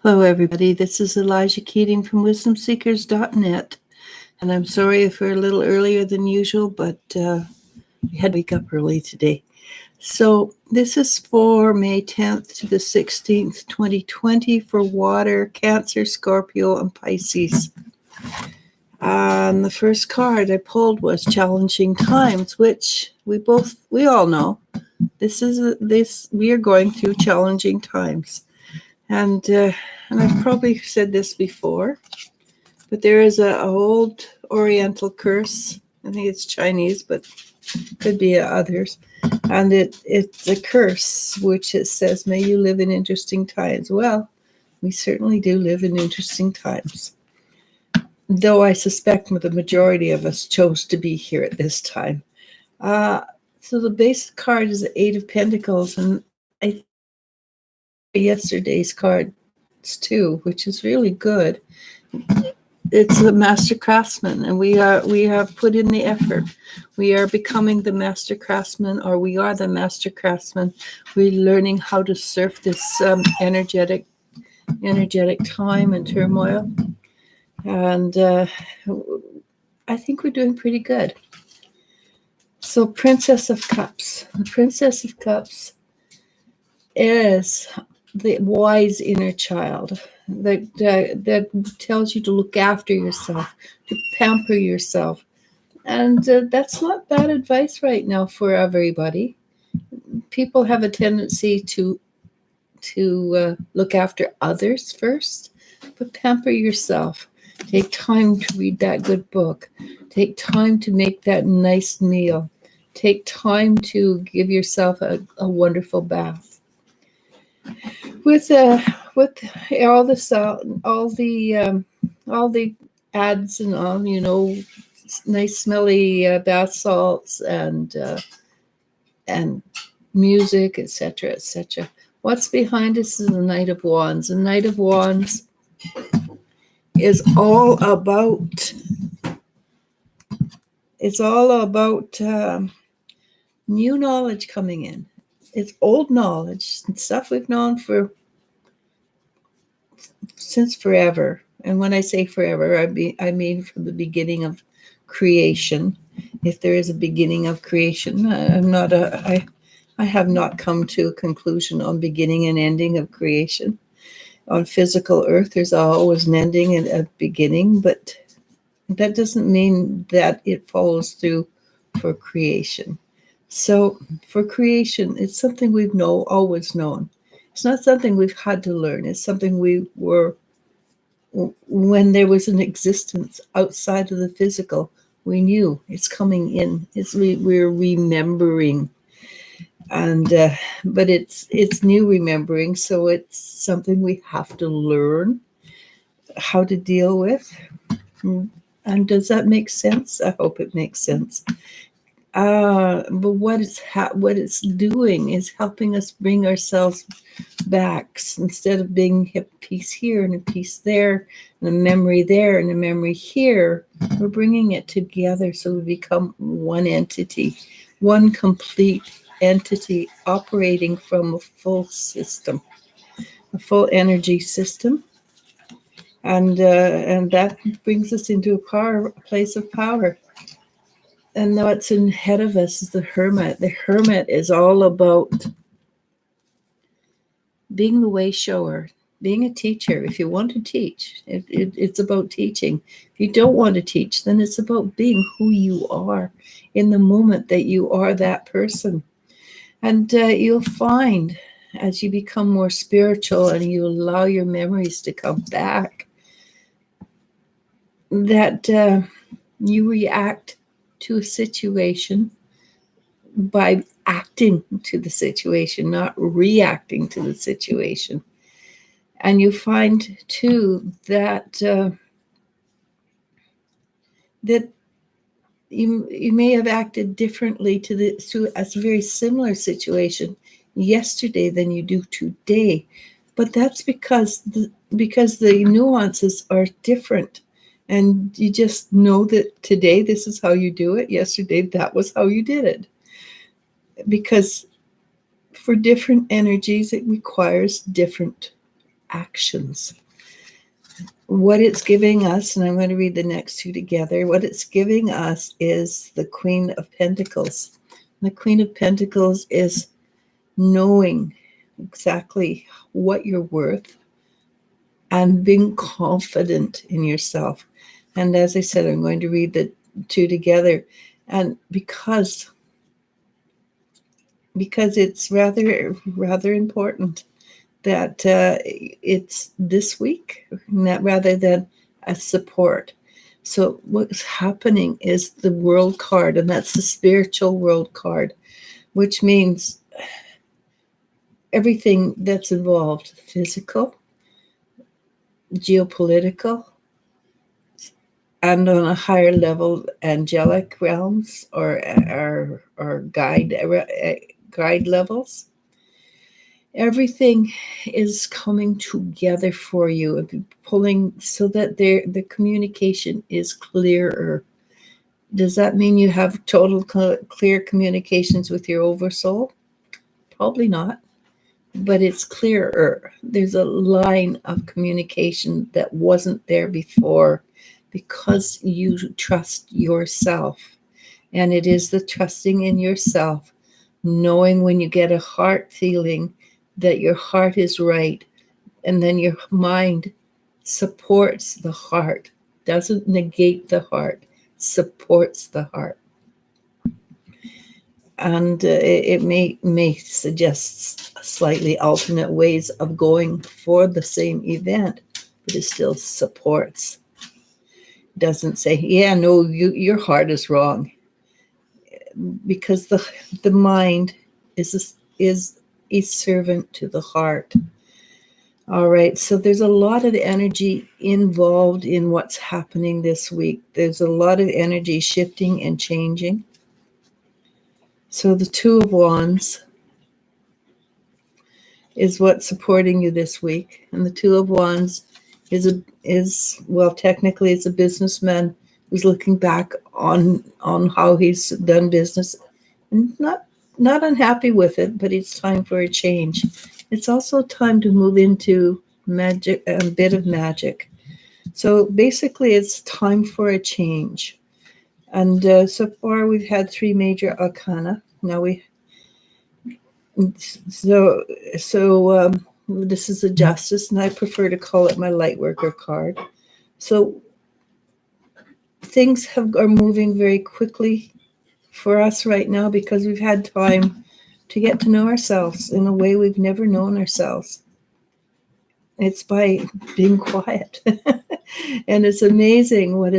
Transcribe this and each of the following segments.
Hello, everybody. This is Eliz-sha Keating from wisdomseekers.net. And I'm sorry if we're a little earlier than usual, but we had to wake up early today. So this is for May 10th to the 16th, 2020 for water, Cancer, Scorpio, and Pices. And the first card I pulled was Challenging Times, which we all know. We are going through challenging times. And I've probably said this before, but there is an old Oriental curse. I think it's Chinese, but could be others. And it's a curse which it says, may you live in interesting times. Well, we certainly do live in interesting times. Though I suspect the majority of us chose to be here at this time. So the basic card is the Eight of Pentacles, and I yesterday's cards too, which is really good. It's a master craftsman, and we have put in the effort. We are becoming the master craftsman, or we are the master craftsman. We're learning how to surf this energetic time and turmoil, and I think we're doing pretty good. So, Princess of Cups. The Princess of Cups is the wise inner child that tells you to look after yourself, to pamper yourself. And that's not bad advice right now for everybody. People have a tendency to look after others first, but pamper yourself. Take time to read that good book. Take time to make that nice meal. Take time to give yourself a wonderful bath. With all the ads and all, nice smelly bath salts and music, etc., etc. What's behind us is the Knight of Wands. The Knight of Wands is all about. It's all about new knowledge coming in. It's old knowledge and stuff we've known since forever. And when I say forever, I mean from the beginning of creation. If there is a beginning of creation, I have not come to a conclusion on beginning and ending of creation. On physical earth, there's always an ending and a beginning, but that doesn't mean that it follows through for creation. So for creation, it's something we've always known. It's not something we've had to learn. It's something we were, when there was an existence outside of the physical, we knew it's coming in. We're remembering, and but it's new remembering. So it's something we have to learn how to deal with. And does that make sense? I hope it makes sense. But what it's doing is helping us bring ourselves back. Instead of being a piece here and a piece there and a memory there and a memory here, we're bringing it together so we become one entity, one complete entity operating from a full system, a full energy system. And that brings us into a place of power. And what's ahead of us is the Hermit. The Hermit is all about being the way shower, being a teacher. If you want to teach, it's about teaching. If you don't want to teach, then it's about being who you are in the moment that you are that person. And you'll find as you become more spiritual and you allow your memories to come back, that you react to a situation by acting to the situation, not reacting to the situation. And you find too that that you may have acted differently to a very similar situation yesterday than you do today, but that's because the nuances are different. And you just know that today this is how you do it. Yesterday that was how you did it. Because for different energies, it requires different actions. What it's giving us, and I'm going to read the next two together, what it's giving us is the Queen of Pentacles. The Queen of Pentacles is knowing exactly what you're worth and being confident in yourself. And as I said, I'm going to read the two together. And because it's rather important that it's this week, rather than a support. So what's happening is the World card, and that's the spiritual world card, which means everything that's involved: physical, geopolitical, and on a higher level, angelic realms or guide levels. Everything is coming together for you, pulling so that the communication is clearer. Does that mean you have total clear communications with your oversoul? Probably not, but it's clearer. There's a line of communication that wasn't there before because you trust yourself. And it is the trusting in yourself, knowing when you get a heart feeling that your heart is right, and then your mind supports the heart, doesn't negate the heart, supports the heart. And it may suggest slightly alternate ways of going for the same event, but it still supports. Doesn't say, yeah, no, your heart is wrong, because the mind is a servant to the heart. All right, so there's a lot of energy involved in what's happening this week. There's a lot of energy shifting and changing. So the Two of Wands is what's supporting you this week. And the Two of Wands is well, technically it's a businessman who's looking back on how he's done business and not unhappy with it, but it's time for a change. It's also time to move into magic, a bit of magic. So basically it's time for a change. And so far we've had three major arcana. Now this is a Justice, and I prefer to call it my light worker card. So things are moving very quickly for us right now because we've had time to get to know ourselves in a way we've never known ourselves. It's by being quiet. And it's amazing what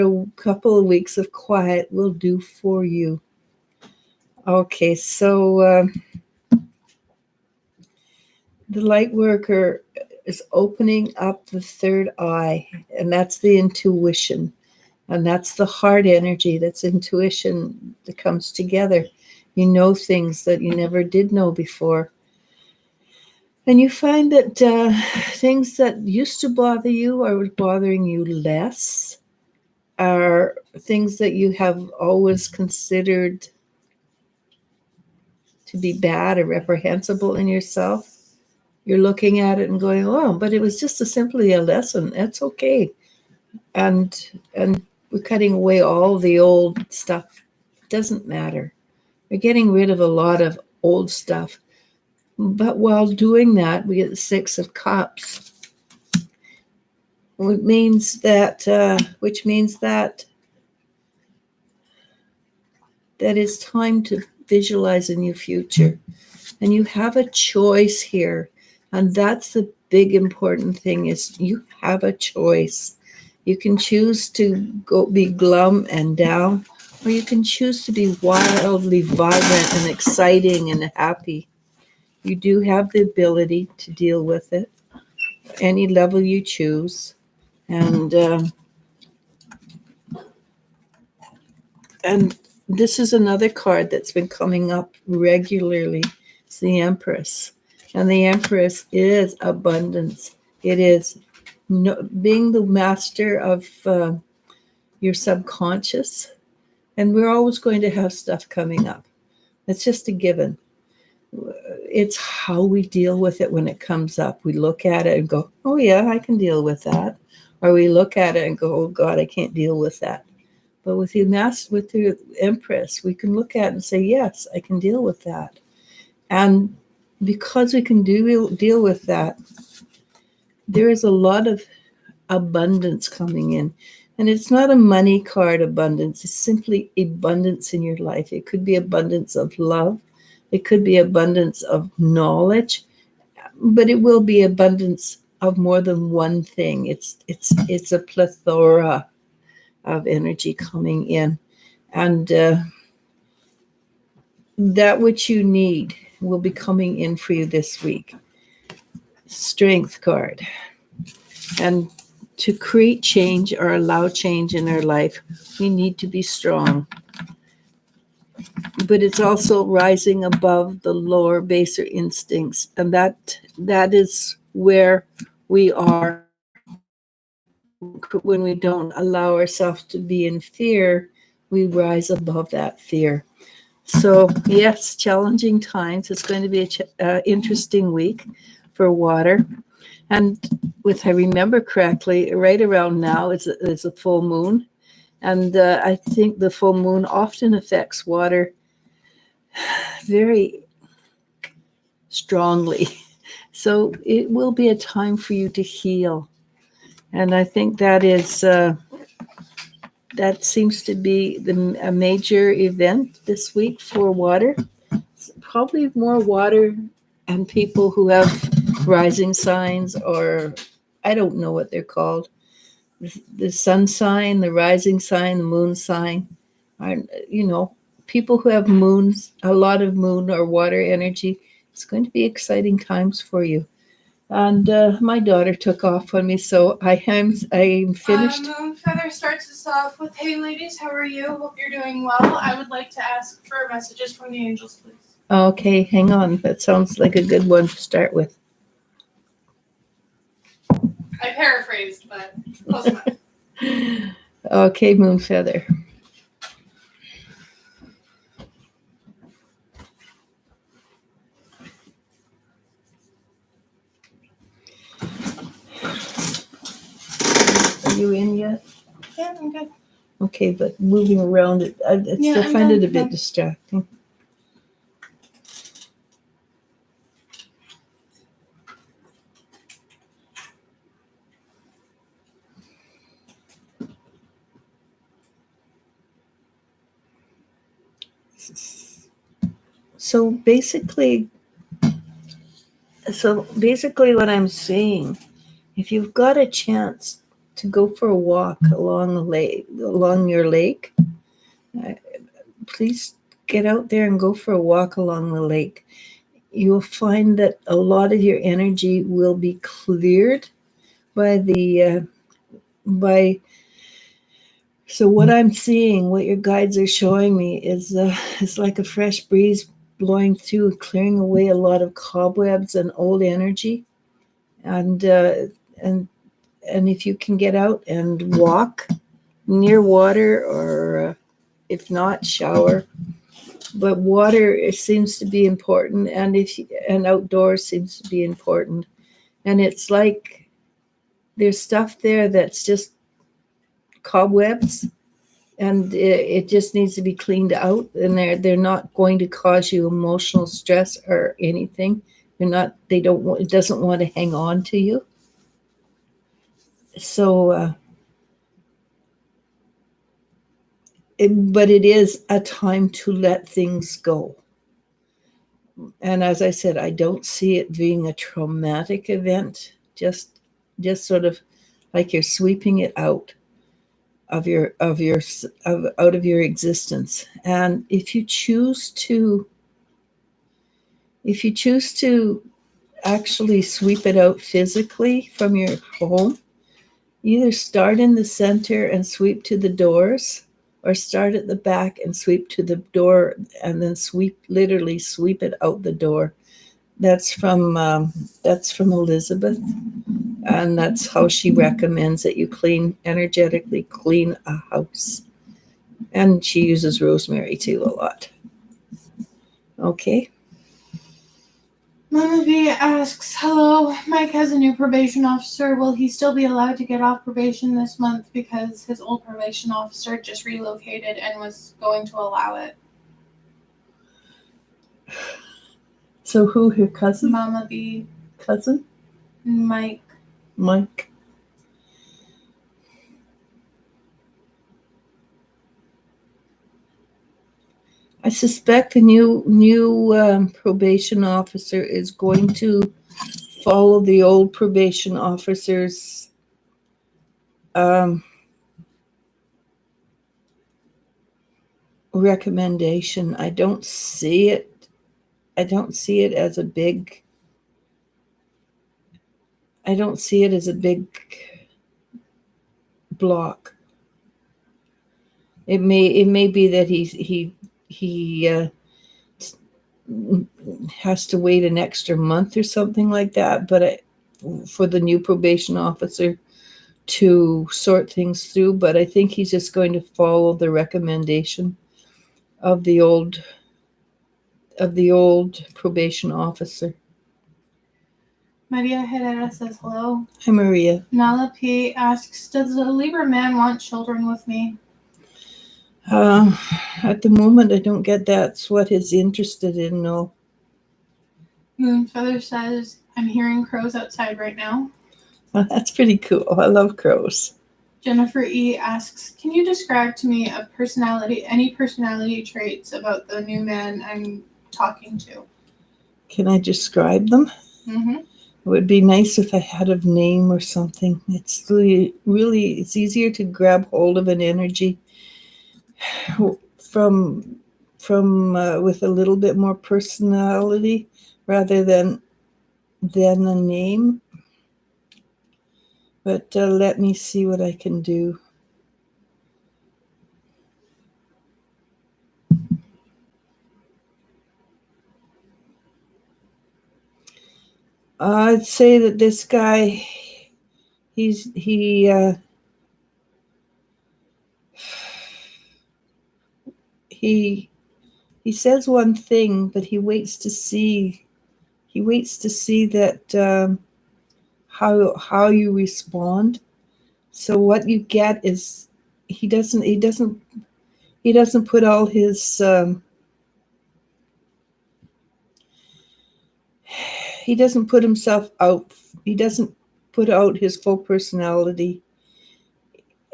a couple of weeks of quiet will do for you. Okay, so the light worker is opening up the third eye, and that's the intuition. And that's the heart energy, that's intuition that comes together. You know things that you never did know before. And you find that things that used to bother you are bothering you less, are things that you have always considered to be bad or reprehensible in yourself. You're looking at it and going, oh, but it was just simply a lesson. That's okay. And we're cutting away all the old stuff. It doesn't matter. We're getting rid of a lot of old stuff. But while doing that, we get the Six of Cups, which means that it's time to visualize a new future. And you have a choice here. And that's the big important thing, is you have a choice. You can choose to go be glum and down, or you can choose to be wildly vibrant and exciting and happy. You do have the ability to deal with it, any level you choose. And this is another card that's been coming up regularly. It's the Empress. And the Empress is abundance. It is being the master of your subconscious. And we're always going to have stuff coming up. It's just a given. it's how we deal with it when it comes up. We look at it and go, oh yeah, I can deal with that. Or we look at it and go, oh God, I can't deal with that. But with the Empress, we can look at it and say, yes, I can deal with that. And because we can deal with that, there is a lot of abundance coming in. And it's not a money card abundance. It's simply abundance in your life. It could be abundance of love. It could be abundance of knowledge, but it will be abundance of more than one thing. It's a plethora of energy coming in. And that which you need will be coming in for you this week. Strength card. And to create change or allow change in our life, we need to be strong. But it's also rising above the lower, baser instincts. And that is where we are when we don't allow ourselves to be in fear. We rise above that fear. So, yes, challenging times. It's going to be an interesting week for water. And if I remember correctly, right around now is a full moon. And I think the full moon often affects water very strongly. So it will be a time for you to heal. And I think that seems to be a major event this week for water. It's probably more water and people who have rising signs, or I don't know what they're called. The sun sign, the rising sign, the moon sign. People who have moons, a lot of moon or water energy. It's going to be exciting times for you. And my daughter took off on me, so I am finished. Moon Feather starts us off with, hey ladies, how are you? Hope you're doing well. I would like to ask for messages from the angels, please. Okay, hang on. That sounds like a good one to start with. I paraphrased, but close enough. Okay, Moon Feather. Are you in yet? Yeah, I'm good. Okay, but moving around, I find it a bit distracting. So basically, what I'm saying, if you've got a chance to go for a walk along your lake, please get out there and go for a walk along the lake. You'll find that a lot of your energy will be cleared so what I'm seeing, what your guides are showing me is it's like a fresh breeze blowing through and clearing away a lot of cobwebs and old energy. And if you can get out and walk near water, or if not, shower. But water seems to be important, and outdoors seems to be important. And it's like there's stuff there that's just cobwebs, and it just needs to be cleaned out. And they're not going to cause you emotional stress or anything. It doesn't want to hang on to you. So, but it is a time to let things go. And as I said, I don't see it being a traumatic event. Just sort of like you're sweeping it out of your existence. And if you choose to actually sweep it out physically from your home, either start in the center and sweep to the doors, or start at the back and sweep to the door, and then literally sweep it out the door. That's from Elizabeth, and that's how she recommends that you energetically clean a house. And she uses rosemary too a lot. Okay. Mama B asks, hello, Mike has a new probation officer. Will he still be allowed to get off probation this month because his old probation officer just relocated and was going to allow it? So who, her cousin? Mama B. Cousin? Mike. Mike. I suspect the new probation officer is going to follow the old probation officer's recommendation. I don't see it as a big. I don't see it as a big block. It may be that he has to wait an extra month or something like that, but for the new probation officer to sort things through. But I think he's just going to follow the recommendation of the old probation officer. Maria Herrera says hello. Hi, Maria. Nala P asks, does the Libra man want children with me? At the moment, I don't get that's what he's interested in. No. Moonfeather says, I'm hearing crows outside right now. Well, that's pretty cool. I love crows. Jennifer E asks, can you describe to me any personality traits about the new man I'm talking to? Can I describe them? Mm-hmm. It would be nice if I had a name or something. It's really it's easier to grab hold of an energy from with a little bit more personality rather than a name. But let me see what I can do. I'd say that this guy, he says one thing, but he waits to see that how you respond. So what you get is he doesn't put all his he doesn't put himself out. He doesn't put out his full personality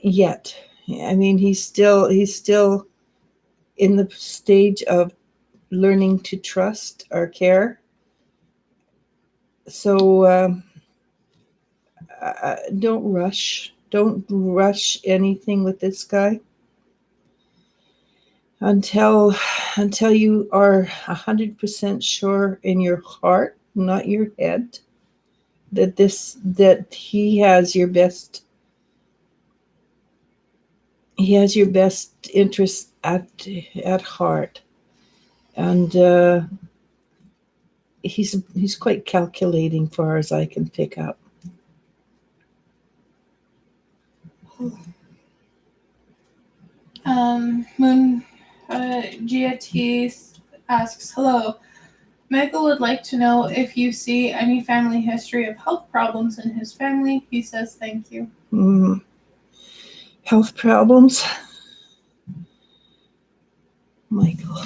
yet. I mean, he's still in the stage of learning to trust or care. So don't rush anything with this guy until you are 100% sure in your heart, not your head, that he has your best interest at heart. And he's quite calculating, far as I can pick up. Gia T asks, hello. Michael would like to know if you see any family history of health problems in his family. He says thank you. Health problems? Michael.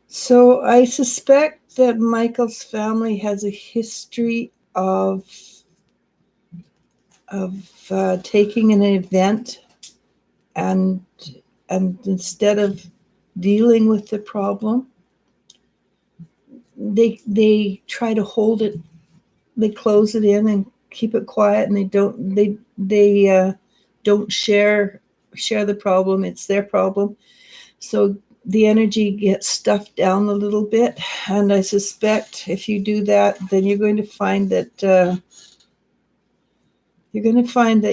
So I suspect that Michael's family has a history of taking an event and instead of dealing with the problem, they try to hold it. They close it in and keep it quiet, and they don't share the problem. It's their problem. So the energy gets stuffed down a little bit, and I suspect if you do that, then you're going to find that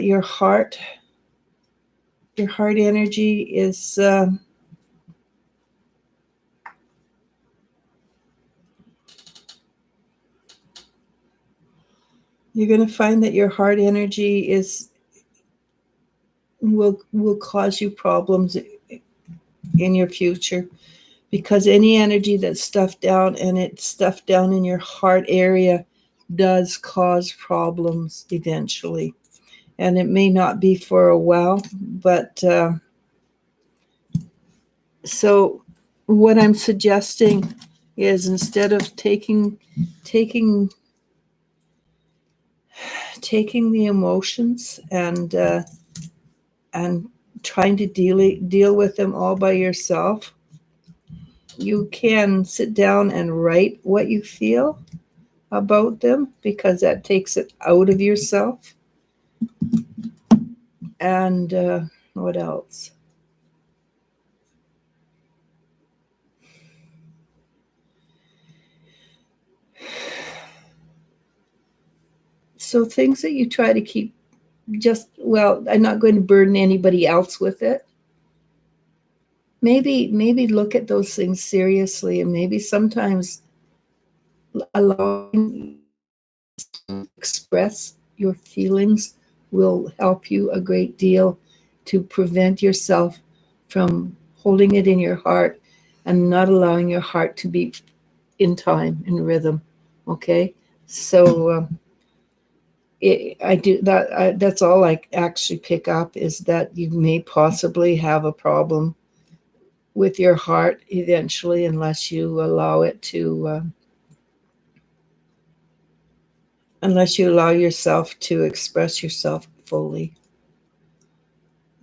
your heart energy is you're going to find that your heart energy is will cause you problems in your future, because any energy that's stuffed down and it's stuffed down in your heart area does cause problems eventually. And it may not be for a while, but so what I'm suggesting is, instead of taking the emotions and trying to deal with them all by yourself, you can sit down and write what you feel about them, because that takes it out of yourself. And what else? So things that you try to keep, well, I'm not going to burden anybody else with it. Maybe look at those things seriously, and maybe sometimes allowing to express your feelings will help you a great deal to prevent yourself from holding it in your heart and not allowing your heart to beat in time, in rhythm. Okay, so I do that. That's all I actually pick up, is that you may possibly have a problem with your heart eventually, unless you allow it to, unless you allow yourself to express yourself fully.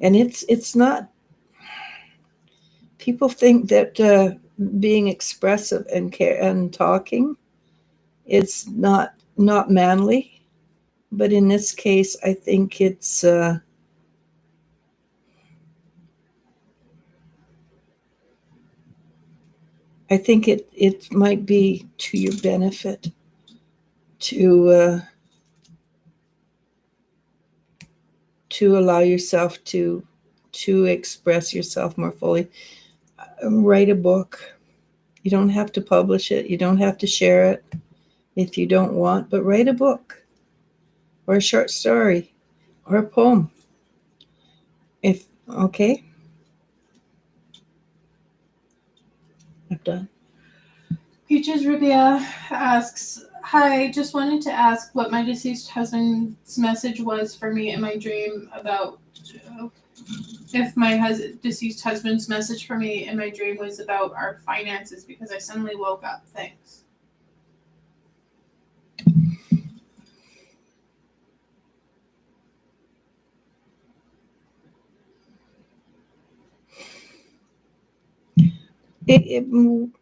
And it's not. People think that being expressive and talking, it's not manly, but in this case, I think it's. I think it might be to your benefit to allow yourself to express yourself more fully. Write a book. You don't have to publish it. You don't have to share it if you don't want, but write a book or a short story or a poem. Okay, I'm done. Peaches Rubia asks, "Hi, just wanted to ask what my deceased husband's message was for me in my dream about if my deceased husband's message for me in my dream was about our finances, because I suddenly woke up. Thanks." I'm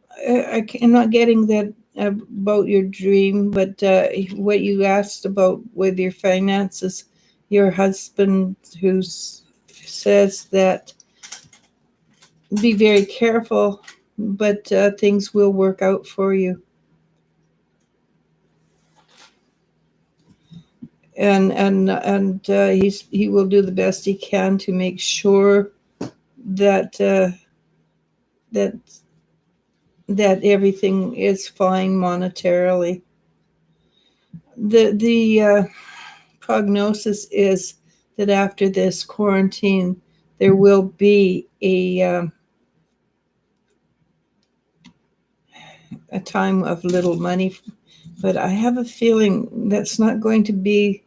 not getting that about your dream, but what you asked about with your finances, your husband who says that be very careful, but things will work out for you. And he will do the best he can to make sure that that everything is fine monetarily. The prognosis is that after this quarantine, there will be a time of little money, but I have a feeling that's not going to be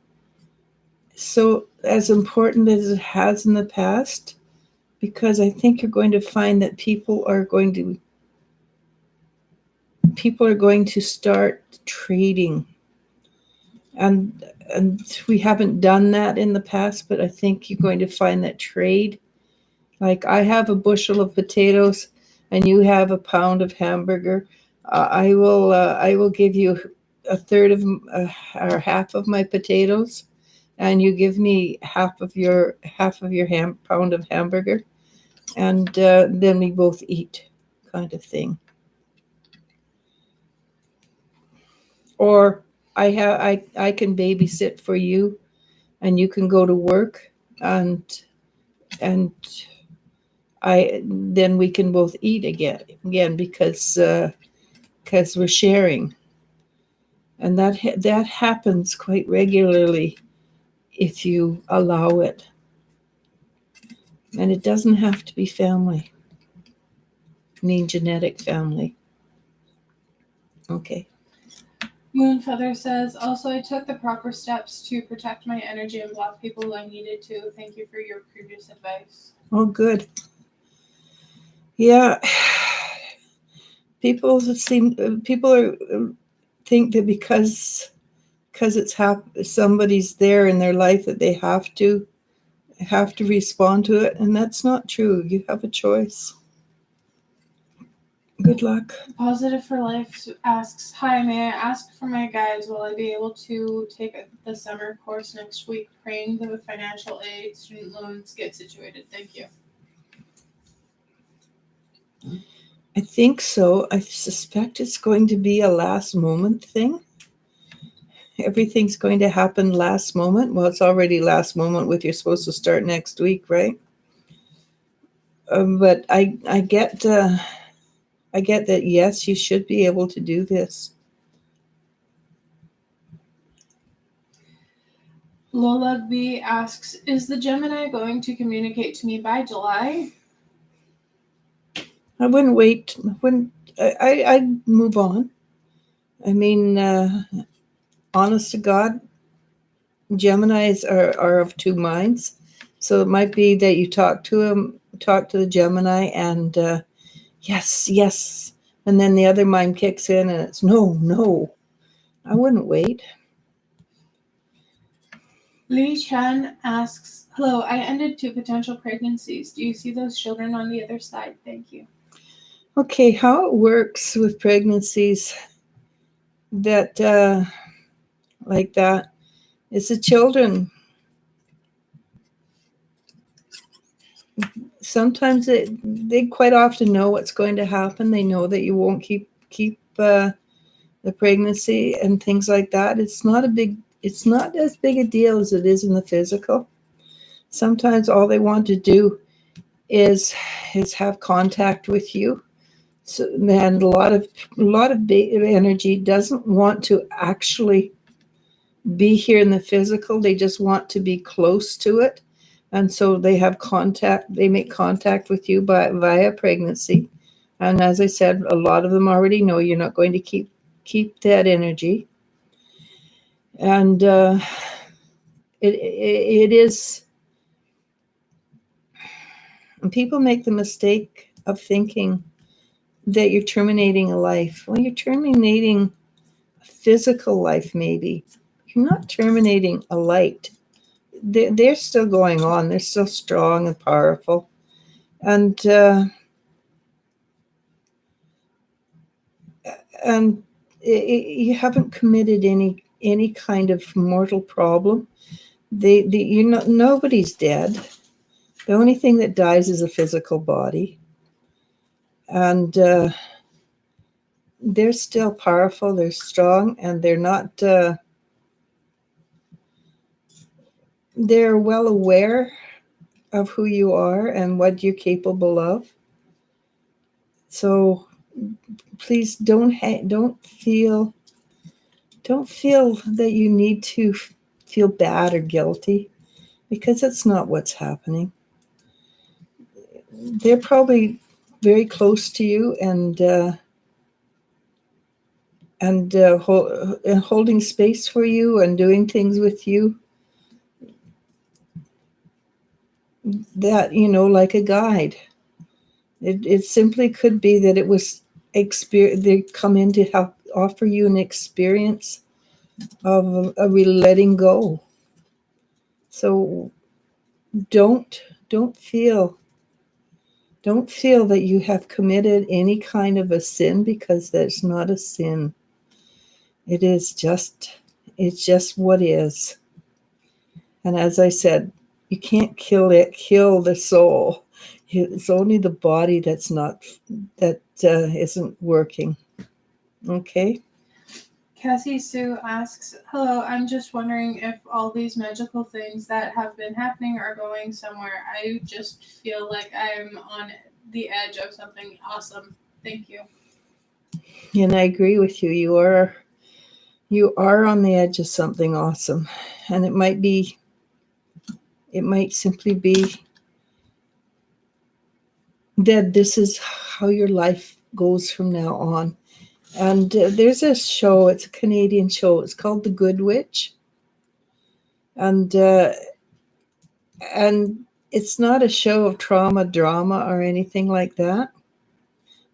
so as important as it has in the past, because I think you're going to find that people are going to start trading, and we haven't done that in the past, but I think you're going to find that trade, like I have a bushel of potatoes and you have a pound of hamburger, I will give you a third of or half of my potatoes, and you give me half of your pound of hamburger, and then we both eat, kind of thing. Or I can babysit for you, and you can go to work, and then we can both eat again, because we're sharing, and that happens quite regularly if you allow it. And it doesn't have to be family. I mean genetic family. Okay. Moonfeather says, also, I took the proper steps to protect my energy and block people who I needed to. Thank you for your previous advice. Oh, good. Yeah. People think that because it's somebody's there in their life that they have to respond to it, and that's not true. You have a choice. Good luck. Positive for Life asks, hi, may I ask for my guides? Will I be able to take the summer course next week? Praying the financial aid, student loans get situated. Thank you. I think so. I suspect it's going to be a last moment thing. Everything's going to happen last moment. Well, it's already last moment with you're supposed to start next week, right? But I get that, yes, you should be able to do this. Lola B asks, is the Gemini going to communicate to me by July? I wouldn't wait. I'd move on. I mean, honest to God, Geminis are of two minds. So it might be that you talk to the Gemini, and yes. And then the other mind kicks in and it's no. I wouldn't wait. Li Chan asks, hello, I ended 2 potential pregnancies. Do you see those children on the other side? Thank you. Okay, how it works with pregnancies that like that is the children. Sometimes they quite often know what's going to happen. They know that you won't keep the pregnancy and things like that. It's not as big a deal as it is in the physical. Sometimes all they want to do is have contact with you. So, and a lot of energy doesn't want to actually be here in the physical. They just want to be close to it. And so they have contact, they make contact with you via pregnancy. And as I said, a lot of them already know you're not going to keep that energy. And it is, and people make the mistake of thinking that you're terminating a life. Well, you're terminating a physical life, maybe. You're not terminating a light. They're still going on. They're still strong and powerful. And you haven't committed any kind of mortal problem. Nobody's dead. The only thing that dies is a physical body. And they're still powerful, they're strong, and they're not, they're well aware of who you are and what you're capable of. So please don't feel that you need to feel bad or guilty, because that's not what's happening. They're probably very close to you and holding space for you and doing things with you that, like a guide. It simply could be that it was they come in to help offer you an experience of a letting go. So don't feel that you have committed any kind of a sin, because that's not a sin. It's just what is. And as I said, you can't kill the soul. It's only the body that isn't working. Okay. Cassie Sue asks, hello, I'm just wondering if all these magical things that have been happening are going somewhere. I just feel like I'm on the edge of something awesome. Thank you. And I agree with you. You are on the edge of something awesome. And it might simply be that this is how your life goes from now on. And there's a show, it's a Canadian show, it's called The Good Witch. And and it's not a show of trauma drama or anything like that.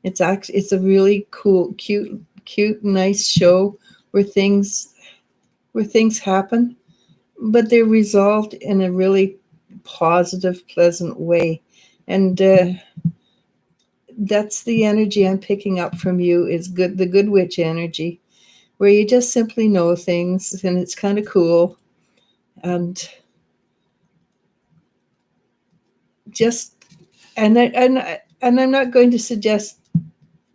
It's a really cool, cute, nice show where things happen, but they're resolved in a really positive, pleasant way. And that's the energy I'm picking up from you, is the good witch energy, where you just simply know things and it's kind of cool. And just and I'm not going to suggest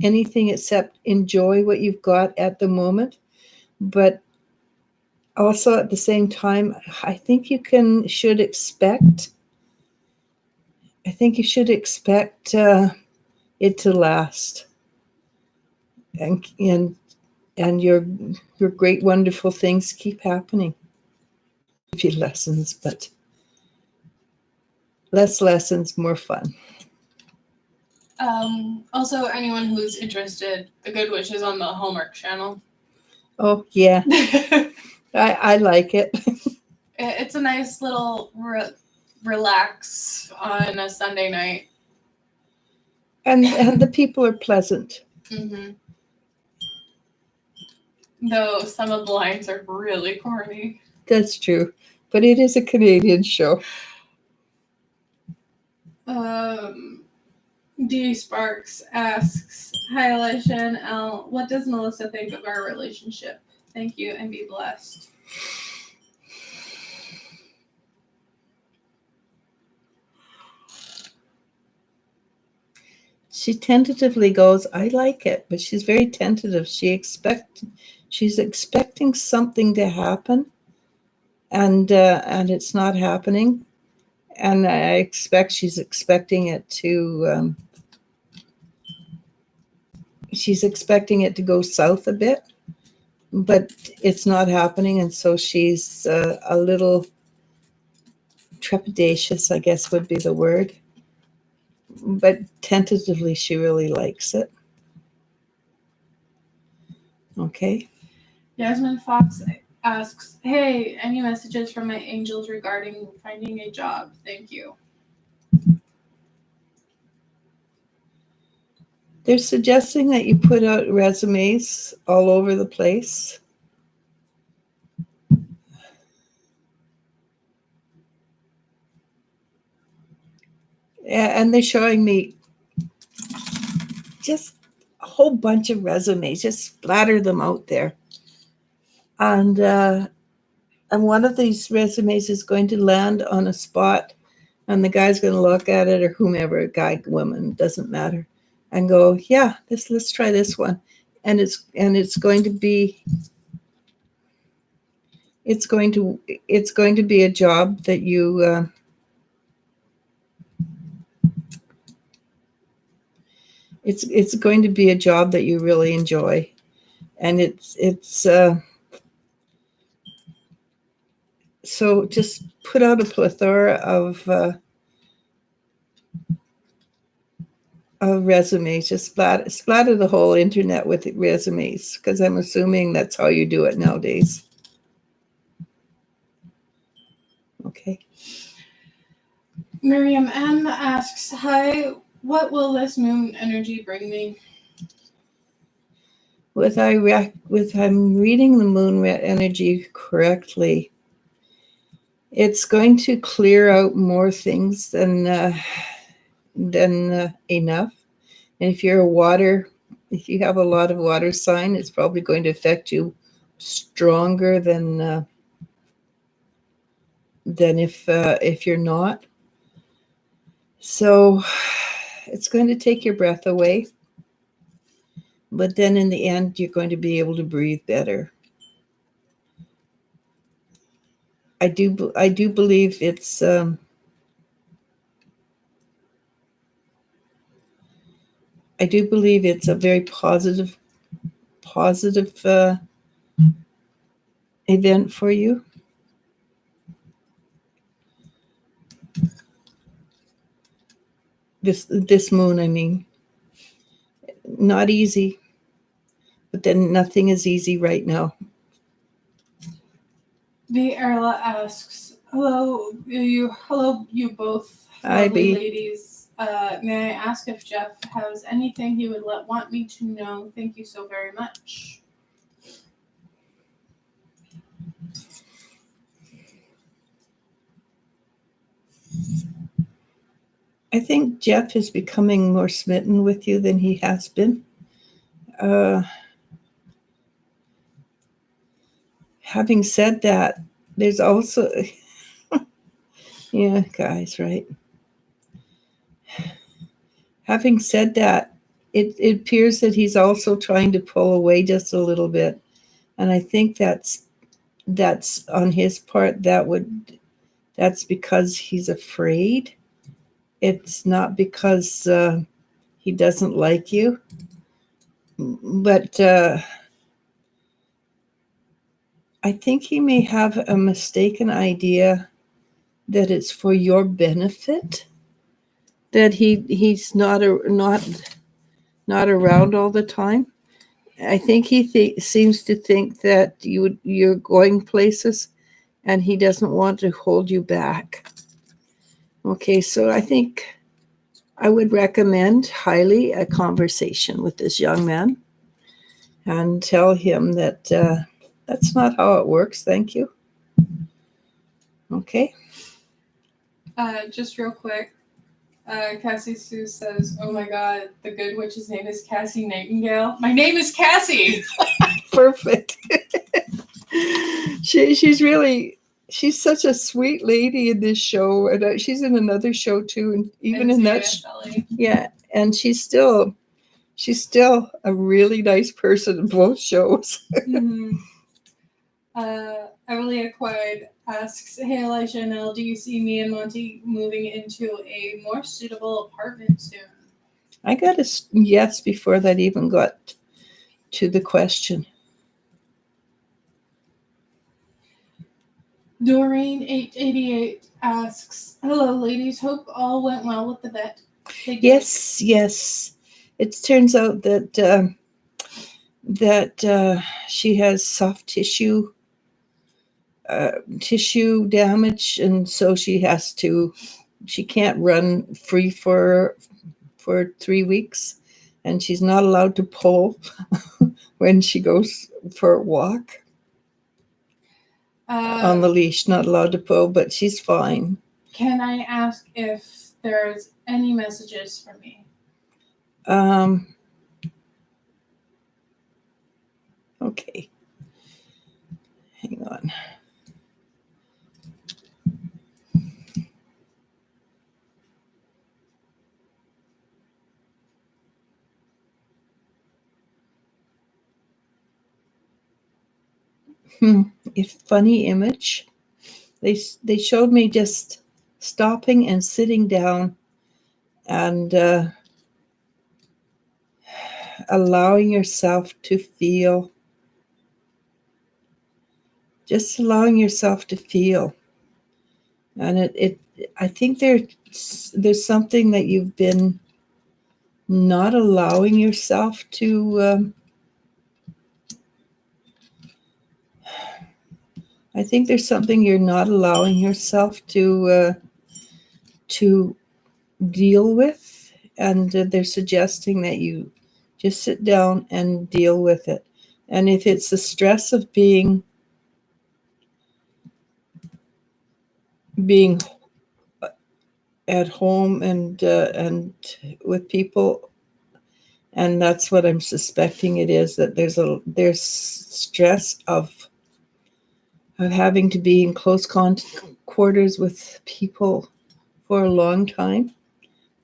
anything except enjoy what you've got at the moment, but also at the same time, I think you should expect it to last, and your great wonderful things keep happening. Give you lessons, but less lessons, more fun. Also, anyone who's interested, The Good Witch is on the Hallmark Channel. Oh yeah, I like it. It's a nice little relax on a Sunday night. And the people are pleasant. Mm-hmm. Though some of the lines are really corny. That's true, but it is a Canadian show. D Sparks asks, "Hi Eliz-sha and Elle, what does Melissa think of our relationship? Thank you and be blessed." She tentatively goes, "I like it," but she's very tentative. She's expecting something to happen, and it's not happening. And I expect she's expecting it to. She's expecting it to go south a bit, but it's not happening, and so she's a little trepidatious, I guess would be the word. But tentatively, she really likes it. Okay. Yasmin Fox asks, "Hey, any messages from my angels regarding finding a job? Thank you." They're suggesting that you put out resumes all over the place. And they're showing me just a whole bunch of resumes, just splatter them out there. And one of these resumes is going to land on a spot, and the guy's going to look at it, or whomever, guy, woman, doesn't matter, and go, "Yeah, let's try this one." And it's going to be it's going to be a job that you it's going to be a job that you really enjoy, and it's so just put out a plethora of resumes. Just splatter the whole internet with resumes, because I'm assuming that's how you do it nowadays. Okay. Miriam M asks, "Hi, what will this moon energy bring me?" With I'm reading the moon energy correctly, it's going to clear out more things than enough. And if you have a lot of water sign, it's probably going to affect you stronger than if you're not. So it's going to take your breath away, but then in the end, you're going to be able to breathe better. I do believe it's I do believe it's a very positive event for you. This moon, I mean. Not easy, but then nothing is easy right now. The Erla asks, hello, you both Hi, lovely B. ladies. May I ask if Jeff has anything he would want me to know? Thank you so very much. I think Jeff is becoming more smitten with you than he has been. Having said that, there's also, yeah, guys, right? Having said that, it appears that he's also trying to pull away just a little bit, and I think that's on his part. That's because he's afraid. It's not because he doesn't like you, but I think he may have a mistaken idea that it's for your benefit, that he's not around all the time. I think he seems to think that you're going places, and he doesn't want to hold you back. Okay, so I think I would recommend highly a conversation with this young man and tell him that that's not how it works. Thank you. Okay. Just real quick, Cassie Sue says, oh my god, the good witch's name is Cassie Nightingale. My name is Cassie! Perfect. She's such a sweet lady in this show, and she's in another show too, and even in that yeah, and she's still a really nice person in both shows. Mm-hmm. Aurelia Quaid asks, hey Elijah and Elle, do you see me and Monty moving into a more suitable apartment soon? I got a yes before that even got to the question. Doreen 888 asks, hello ladies, hope all went well with the vet. Yes. It turns out that she has soft tissue damage, and so she can't run free for 3 weeks, and she's not allowed to pull when she goes for a walk on the leash. Not allowed to pull, but she's fine. Can I ask if there's any messages for me? Okay, hang on. If funny image. They showed me just stopping and sitting down and allowing yourself to feel. Just allowing yourself to feel. And I think there's something that you've been not allowing yourself to. I think there's something you're not allowing yourself to deal with, and they're suggesting that you just sit down and deal with it. And if it's the stress of being at home and with people, and that's what I'm suspecting it is, that there's stress of having to be in close quarters with people for a long time.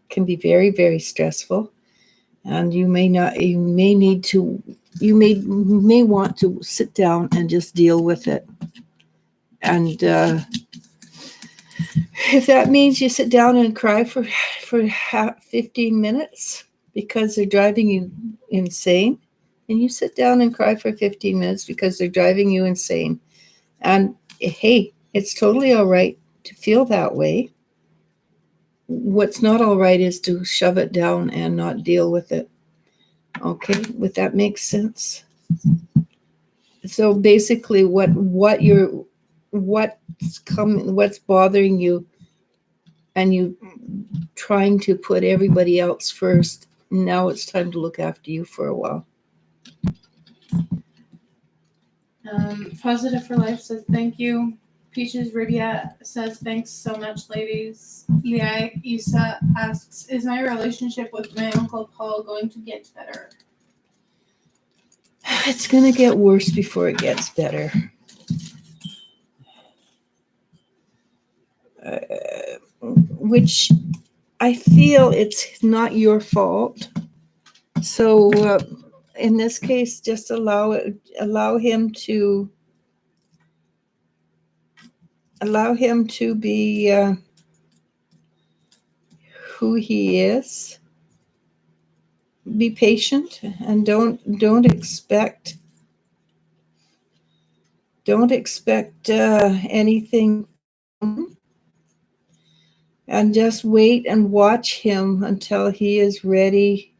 Can be very, very stressful, and you may want to sit down and just deal with it. And if that means you sit down and cry for 15 minutes because they're driving you insane, and you sit down and cry for 15 minutes because they're driving you insane. And hey, it's totally all right to feel that way. what's not all right is to shove it down and not deal with it. Okay, would that make sense? So basically, what's bothering you, and you trying to put everybody else first. Now it's time to look after you for a while. Positive for Life says thank you. Pices Ribia says thanks so much, ladies. Eliz-sha asks, is my relationship with my Uncle Paul going to get better? It's going to get worse before it gets better. Which I feel it's not your fault. So in this case, just allow him to be who he is. Be patient and don't expect anything, and just wait and watch him until he is ready.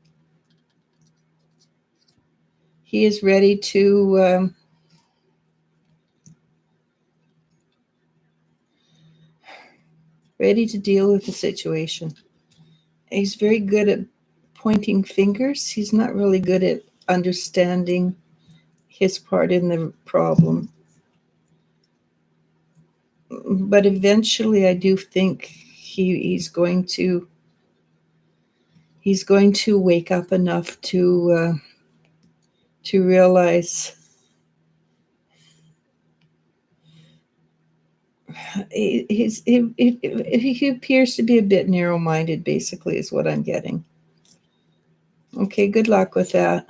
He is ready to deal with the situation. He's very good at pointing fingers. He's not really good at understanding his part in the problem. But eventually, I do think he's going to wake up enough to realize he appears to be a bit narrow-minded. Basically, is what I'm getting. Okay, good luck with that.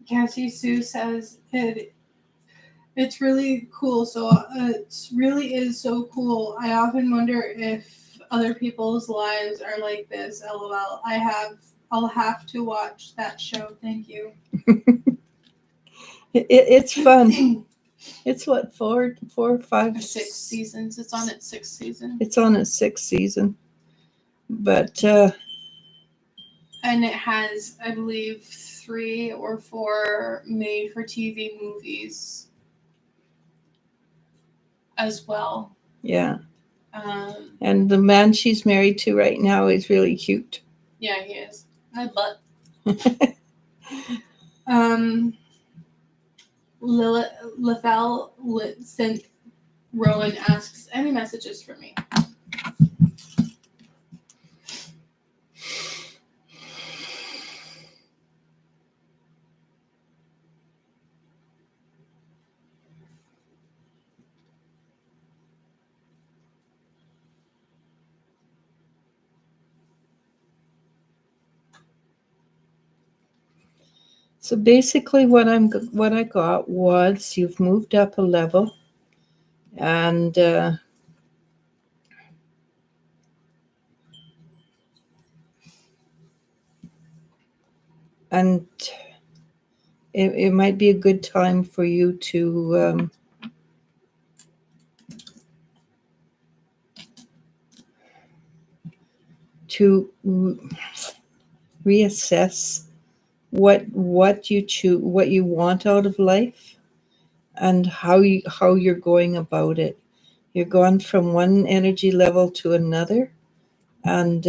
Cassie Sue says it's really cool. So it really is so cool. I often wonder if other people's lives are like this. LOL. I'll have to watch that show. Thank you. It's fun. It's what, 4 or 5? 6 seasons. It's on its 6th season. It's on its 6th season. But and it has, I believe, 3 or 4 made for TV movies as well. Yeah. And the man she's married to right now is really cute. Yeah, he is. My butt. Lethal sent Rowan asks, any messages for me? So basically, what I got was you've moved up a level, and it might be a good time for you to reassess what you choose, what you want out of life, and how you're going about it. You're gone from one energy level to another, and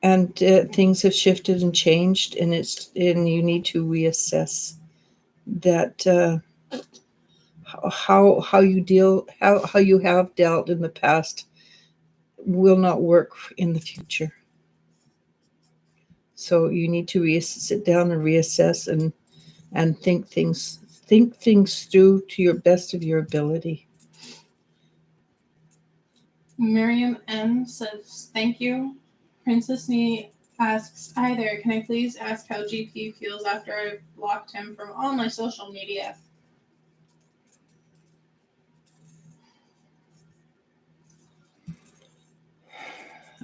things have shifted and changed, and you need to reassess that how you have dealt in the past will not work in the future. So you need to sit down and reassess and think things through to your best of your ability. Miriam M says thank you. Princess Nee asks, hi there, can I please ask how GP feels after I've blocked him from all my social media?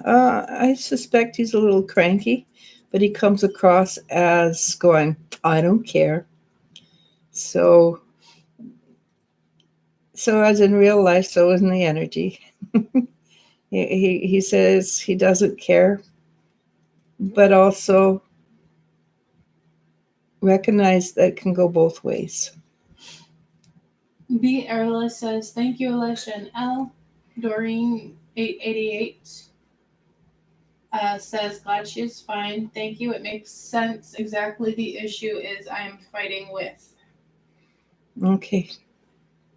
I suspect he's a little cranky, but he comes across as going, I don't care. So So as in real life, so is in the energy. He says he doesn't care, but also recognize that it can go both ways. B. Erla says, thank you, Eliz-sha and L. Doreen 888 says, glad she is fine. Thank you. It makes sense. Exactly the issue is I am fighting with. Okay.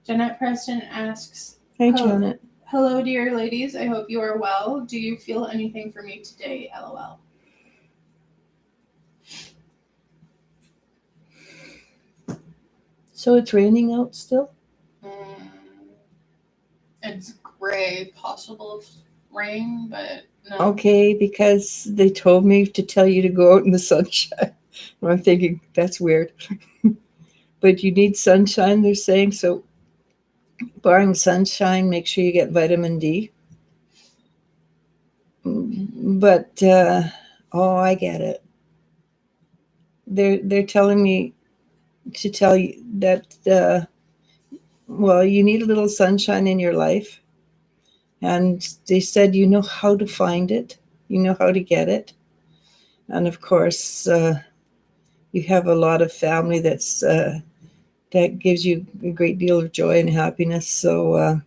Jeanette Preston asks, Hey, Janet. hello, dear ladies. I hope you are well. Do you feel anything for me today? LOL. So it's raining out still? It's gray, possible rain, but no. Okay, because they told me to tell you to go out in the sunshine. I'm thinking, that's weird. But you need sunshine, they're saying. So barring sunshine, make sure you get vitamin D. But, I get it. They're telling me to tell you that, you need a little sunshine in your life. And they said, you know how to find it. You know how to get it. And of course, you have a lot of family that gives you a great deal of joy and happiness. So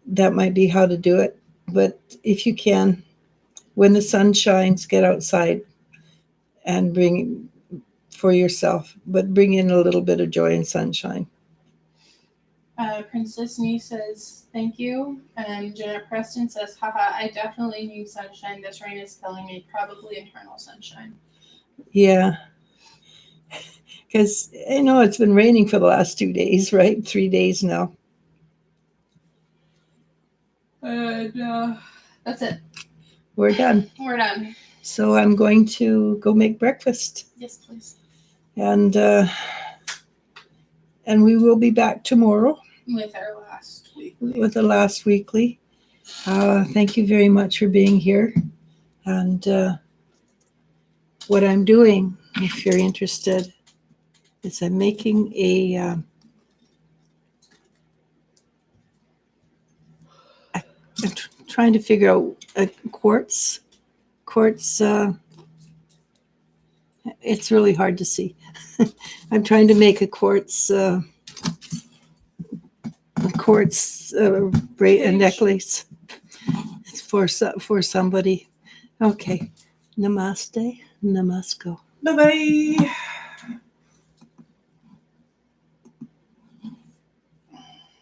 that might be how to do it. But if you can, when the sun shines, get outside and bring for yourself, but bring in a little bit of joy and sunshine. Princess Nee says, thank you. And Jeanette Preston says, haha, I definitely need sunshine. This rain is killing me. Probably internal sunshine. Yeah. Because, it's been raining for the last 2 days, right? 3 days now. And that's it. We're done. We're done. So I'm going to go make breakfast. Yes, please. And we will be back tomorrow. With our last weekly. With the last weekly. Thank you very much for being here. And what I'm doing, if you're interested, is I'm making I'm trying to figure out a quartz. It's really hard to see. I'm trying to make a quartz necklace for somebody. Okay. Namaste. Namasko. Bye-bye.